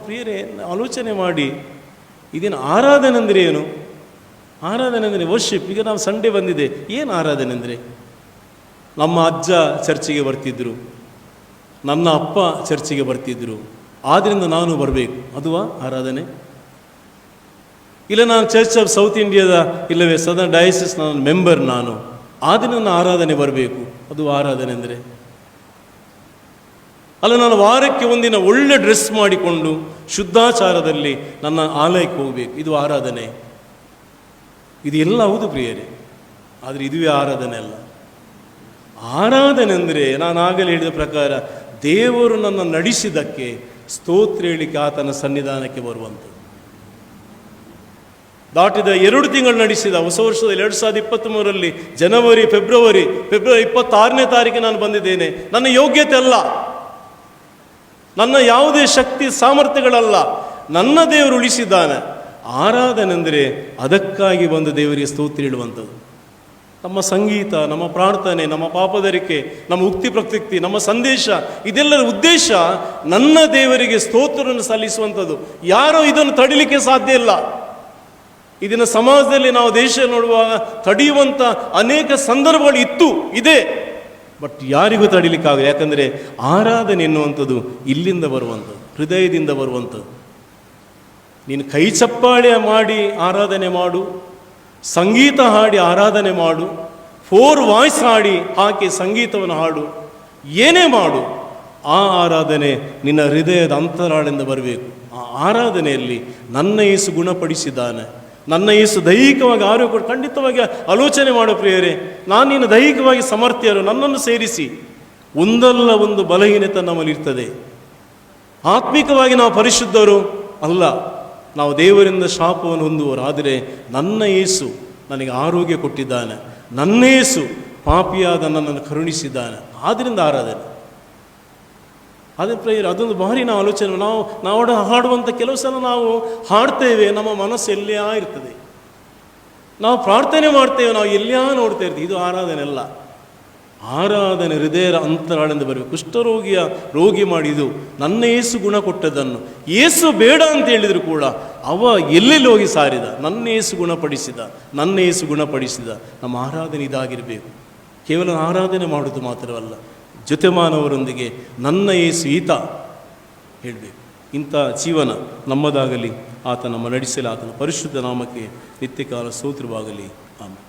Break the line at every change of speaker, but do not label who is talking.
ಪ್ರಿಯರೇ ಆಲೋಚನೆ ಮಾಡಿ, ಇದೇನು ಆರಾಧನೆ ಅಂದರೆ ಏನು? ಆರಾಧನೆ ಅಂದರೆ ವರ್ಷಿಪ್. ಈಗ ನಾವು ಸಂಡೇ ಬಂದಿದೆ, ಏನು ಆರಾಧನೆ ಅಂದರೆ? ನಮ್ಮ ಅಜ್ಜ ಚರ್ಚಿಗೆ ಬರ್ತಿದ್ರು, ನನ್ನ ಅಪ್ಪ ಚರ್ಚಿಗೆ ಬರ್ತಿದ್ರು, ಆದ್ದರಿಂದ ನಾನು ಬರಬೇಕು, ಅದುವಾ ಆರಾಧನೆ? ಇಲ್ಲ ನಾನು ಚರ್ಚ್ ಆಫ್ ಸೌತ್ ಇಂಡಿಯಾದ ಇಲ್ಲವೇ ಸದರ್ನ್ ಡಯಾಸಿಸ್ ನಾನು ಮೆಂಬರ್, ನಾನು ಆದ್ದರಿಂದ ನನ್ನ ಆರಾಧನೆ ಬರಬೇಕು, ಅದು ಆರಾಧನೆ ಅಂದರೆ? ಅಲ್ಲ, ನಾನು ವಾರಕ್ಕೆ ಒಂದಿನ ಒಳ್ಳೆ ಡ್ರೆಸ್ ಮಾಡಿಕೊಂಡು ಶುದ್ಧಾಚಾರದಲ್ಲಿ ನನ್ನ ಆಲಯಕ್ಕೆ ಹೋಗಬೇಕು, ಇದು ಆರಾಧನೆ? ಇದು ಎಲ್ಲ ಹೌದು ಪ್ರಿಯರೇ, ಆದರೆ ಇದುವೇ ಆರಾಧನೆ ಅಲ್ಲ. ಆರಾಧನೆ ಅಂದರೆ ನಾನು ಆಗಲೇ ಹೇಳಿದ ಪ್ರಕಾರ ದೇವರು ನನ್ನ ನಡೆಸಿದ್ದಕ್ಕೆ ಸ್ತೋತ್ರ ಹೇಳಿಕೆ ಆತನ ಸನ್ನಿಧಾನಕ್ಕೆ ಬರುವಂಥದ್ದು. ದಾಟಿದ 2 ತಿಂಗಳು ನಡೆಸಿದ ಹೊಸ ವರ್ಷದಲ್ಲಿ 2023ರಲ್ಲಿ ಜನವರಿ ಫೆಬ್ರವರಿ 26ನೇ ತಾರೀಕಿಗೆ ನಾನು ಬಂದಿದ್ದೇನೆ. ನನ್ನ ಯೋಗ್ಯತೆ ಅಲ್ಲ, ನನ್ನ ಯಾವುದೇ ಶಕ್ತಿ ಸಾಮರ್ಥ್ಯಗಳಲ್ಲ, ನನ್ನ ದೇವರು ಉಳಿಸಿದ್ದಾನೆ. ಆರಾಧನೆ ಅಂದರೆ ಅದಕ್ಕಾಗಿ ಬಂದು ದೇವರಿಗೆ ಸ್ತೋತ್ರ ಹೇಳುವಂಥದ್ದು. ನಮ್ಮ ಸಂಗೀತ, ನಮ್ಮ ಪ್ರಾರ್ಥನೆ, ನಮ್ಮ ಪಾಪದರಿಕೆ, ನಮ್ಮ ಉಕ್ತಿ ಪ್ರಕೃತಿ, ನಮ್ಮ ಸಂದೇಶ, ಇದೆಲ್ಲರ ಉದ್ದೇಶ ನನ್ನ ದೇವರಿಗೆ ಸ್ತೋತ್ರವನ್ನು ಸಲ್ಲಿಸುವಂಥದ್ದು. ಯಾರೋ ಇದನ್ನು ತಡಿಲಿಕ್ಕೆ ಸಾಧ್ಯ ಇಲ್ಲ. ಇದನ್ನು ಸಮಾಜದಲ್ಲಿ ನಾವು ದೇಶ ನೋಡುವಾಗ ತಡೆಯುವಂಥ ಅನೇಕ ಸಂದರ್ಭಗಳು ಇದೆ, ಬಟ್ ಯಾರಿಗೂ ತಡಿಲಿಕ್ಕಾಗಲ್ಲ. ಯಾಕಂದರೆ ಆರಾಧನೆ ಎನ್ನುವಂಥದ್ದು ಇಲ್ಲಿಂದ ಬರುವಂಥದ್ದು, ಹೃದಯದಿಂದ ಬರುವಂಥದ್ದು. ನೀನು ಕೈ ಚಪ್ಪಾಳೆ ಮಾಡಿ ಆರಾಧನೆ ಮಾಡು, ಸಂಗೀತ ಹಾಡಿ ಆರಾಧನೆ ಮಾಡು, 4 ವಾಯ್ಸ್ ಹಾಕಿ ಸಂಗೀತವನ್ನು ಹಾಡು, ಏನೇ ಮಾಡು, ಆ ಆರಾಧನೆ ನಿನ್ನ ಹೃದಯದ ಅಂತರಾಳದಿಂದ ಬರಬೇಕು. ಆ ಆರಾಧನೆಯಲ್ಲಿ ನನ್ನ ಯೇಸು ಗುಣಪಡಿಸಿದ್ದಾನೆ, ನನ್ನ ಯೇಸು ದೈಹಿಕವಾಗಿ ಆರೋಗ್ಯ ಕೊಟ್ಟು. ಖಂಡಿತವಾಗಿ ಆಲೋಚನೆ ಮಾಡೋ ಪ್ರಿಯರೇ, ನಾನು ನೀನು ದೈಹಿಕವಾಗಿ ಸಮರ್ಥ್ಯರು, ನನ್ನನ್ನು ಸೇರಿಸಿ. ಒಂದಲ್ಲ ಒಂದು ಬಲಹೀನತೆ ನಮ್ಮಲ್ಲಿ ಇರ್ತದೆ. ಆತ್ಮಿಕವಾಗಿ ನಾವು ಪರಿಶುದ್ಧರು ಅಲ್ಲ, ನಾವು ದೇವರಿಂದ ಶಾಪವನ್ನು ಹೊಂದುವರು. ಆದರೆ ನನ್ನ ಯೇಸು ನನಗೆ ಆರೋಗ್ಯ ಕೊಟ್ಟಿದ್ದಾನೆ, ನನ್ನ ಯೇಸು ಪಾಪಿಯಾದ ನನ್ನನ್ನು ಕರುಣಿಸಿದ್ದಾನೆ. ಆದ್ದರಿಂದ ಆರಾಧನೆ. ಅದೇ ಪ್ರೇಯರ್, ಅದೊಂದು ಭಾರಿ ನಾವು ಆಲೋಚನೆ. ನಾವು ಹಾಡುವಂಥ ಕೆಲವು ಸಲ ನಾವು ಹಾಡ್ತೇವೆ, ನಮ್ಮ ಮನಸ್ಸು ಎಲ್ಲೇ ಇರ್ತದೆ. ನಾವು ಪ್ರಾರ್ಥನೆ ಮಾಡ್ತೇವೆ, ನಾವು ಎಲ್ಲೇ ನೋಡ್ತಾ ಇರ್ತೀವಿ. ಇದು ಆರಾಧನೆ ಅಲ್ಲ. ಆರಾಧನೆ ಹೃದಯದ ಅಂತರಾಳದಿಂದ ಬರಬೇಕು. ಕುಷ್ಠರೋಗಿಯ ರೋಗಿ ಮಾಡಿದು ನನ್ನ ಯೇಸು ಗುಣ ಕೊಟ್ಟದನ್ನು. ಯೇಸು ಬೇಡ ಅಂತ ಹೇಳಿದ್ರು ಕೂಡ ಅವ ಎಲ್ಲೆಲ್ಲಿ ಹೋಗಿ ಸಾರಿದ, ನನ್ನ ಯೇಸು ಗುಣಪಡಿಸಿದ, ನನ್ನ ಯೇಸು ಗುಣಪಡಿಸಿದ. ನಮ್ಮ ಆರಾಧನೆ ಇದಾಗಿರಬೇಕು. ಕೇವಲ ಆರಾಧನೆ ಮಾಡೋದು ಮಾತ್ರವಲ್ಲ, ಜೊತೆಮಾನವರೊಂದಿಗೆ ನನ್ನ ಯೇಸು ಈತ ಹೇಳಬೇಕು. ಇಂಥ ಜೀವನ ನಮ್ಮದಾಗಲಿ. ಆತ ನಮ್ಮ ನಡೆಸಲಿ. ಆತನ ಪರಿಶುದ್ಧ ನಾಮಕ್ಕೆ ನಿತ್ಯಕಾಲ ಸ್ತೋತ್ರವಾಗಲಿ. ಆಮೇಲೆ.